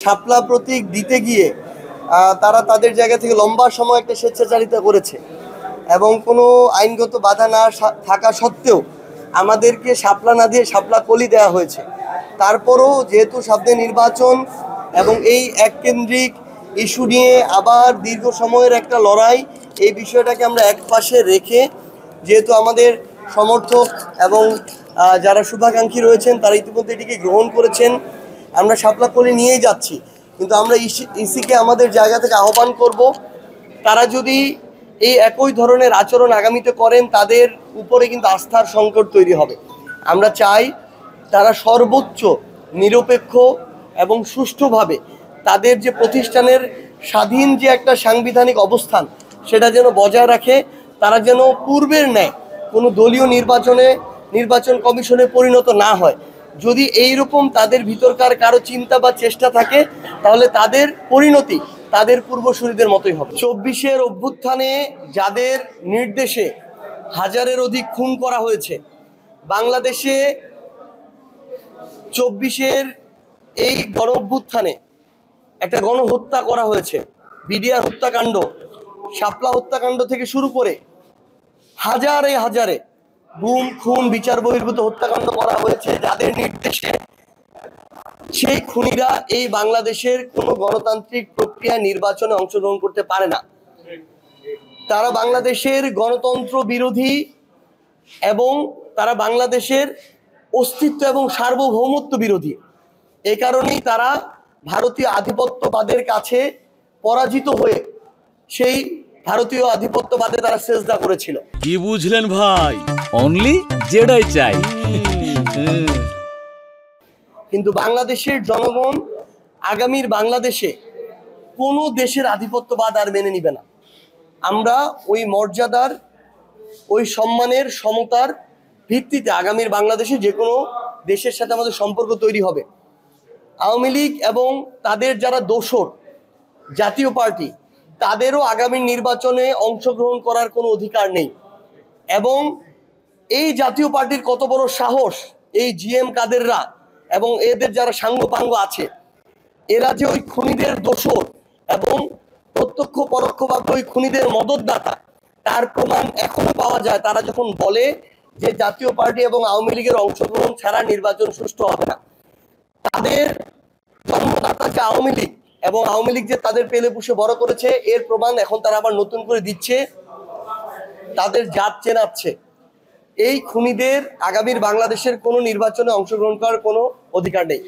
শাপলা প্রতীক দিতে গিয়ে তারা তাদের জায়গা থেকে লম্বা সময় একটা স্বেচ্ছাচারিতা করেছে এবং কোনো আইনগত বাধা না থাকা সত্ত্বেও আমাদেরকে শাপলা না দিয়ে শাপলা কলি দেওয়া হয়েছে। তারপরও যেহেতু সামনে নির্বাচন এবং এই এককেন্দ্রিক ইস্যু নিয়ে আবার দীর্ঘ সময়ের একটা লড়াই, এই বিষয়টাকে আমরা একপাশে রেখে যেহেতু আমাদের সমর্থক এবং যারা শুভাকাঙ্ক্ষী রয়েছেন তারা ইতিমধ্যে এটিকে গ্রহণ করেছেন, আমরা শাপলা কলি নিয়েই যাচ্ছি। কিন্তু আমরা ইসিকে আমাদের জায়গা থেকে আহ্বান করব, তারা যদি এই একই ধরনের আচরণ আগামীতে করেন তাদের উপরে কিন্তু আস্থার সংকট তৈরি হবে। আমরা চাই তারা সর্বোচ্চ নিরপেক্ষ এবং সুষ্ঠুভাবে তাদের যে প্রতিষ্ঠানের স্বাধীন যে একটা সাংবিধানিক অবস্থান সেটা যেন বজায় রাখে। তারা যেন পূর্বের ন্যায় কোনো দলীয় নির্বাচন কমিশনে পরিণত না হয়। যদি এইরকম তাদের ভিতরকার কারো চিন্তা বা চেষ্টা থাকে তাহলে তাদের পরিণতি তাদের পূর্বসূরীদের মতোই হবে। 24-এর অভ্যুত্থানে যাদের নির্দেশে হাজারের অধিক খুন করা হয়েছে, বাংলাদেশে 24-এর এই গণ অভ্যুত্থানে একটা গণহত্যা করা হয়েছে। বিডিআর হত্যাকাণ্ড, শাপলা হত্যাকাণ্ড থেকে শুরু করে হাজারে হাজারে গুম খুন বিচার বহির্ভূত হত্যাকাণ্ড করা হয়েছে যাদের নির্দেশে। সেই খুনিরা এই বাংলাদেশের কোনো গণতান্ত্রিক প্রক্রিয়া নির্বাচনে অংশগ্রহণ করতে পারে না। তারা বাংলাদেশের গণতন্ত্র বিরোধী এবং তারা বাংলাদেশের অস্তিত্ব এবং সার্বভৌমত্ব বিরোধী। এই কারণেই তারা ভারতীয় আধিপত্যবাদের কাছে পরাজিত হয়ে সেই ভারতীয় আধিপত্যবাদে তারা সেজদা করেছিল। কি বুঝলেন ভাই? অনলি যেটাই চাই। কিন্তু বাংলাদেশের জনগণ আগামীর বাংলাদেশে কোনো দেশের আধিপত্যবাদ আর মেনে নিবে না। আমরা ওই মর্যাদার, ওই সম্মানের, সমতার ভিত্তিতে আগামীর বাংলাদেশে যে কোনো দেশের সাথে আমাদের সম্পর্ক তৈরি হবে। আওয়ামী লীগ এবং তাদের যারা দোসর জাতীয় পার্টি, তাদেরও আগামী নির্বাচনে অংশগ্রহণ করার কোনো অধিকার নেই। এবং এই জাতীয় পার্টির কত বড় সাহস, এই জিএম কাদেররা এবং এদের যারা সাঙ্গপাঙ্গ আছে, এরা যে ওই খুনিদের দোসর এবং প্রত্যক্ষ পরোক্ষভাবে ওই খুনিদের মদতদাতা, তার প্রমাণ এখনো পাওয়া যায়। তারা যখন বলে যে জাতীয় পার্টি এবং আওয়ামী লীগের অংশগ্রহণ ছাড়া নির্বাচন সুষ্ঠু হবে না। তাদের জন্মদাতা যে আওয়ামী লীগ এবং আওয়ামী লীগ যে তাদের পেলে পুষে বড় করেছে, এর প্রমাণ এখন তারা আবার নতুন করে দিচ্ছে, তাদের জাত চেনাচ্ছে। এই খুনিদের আগামীর বাংলাদেশের কোনো নির্বাচনে অংশগ্রহণ করার কোনো অধিকার নেই।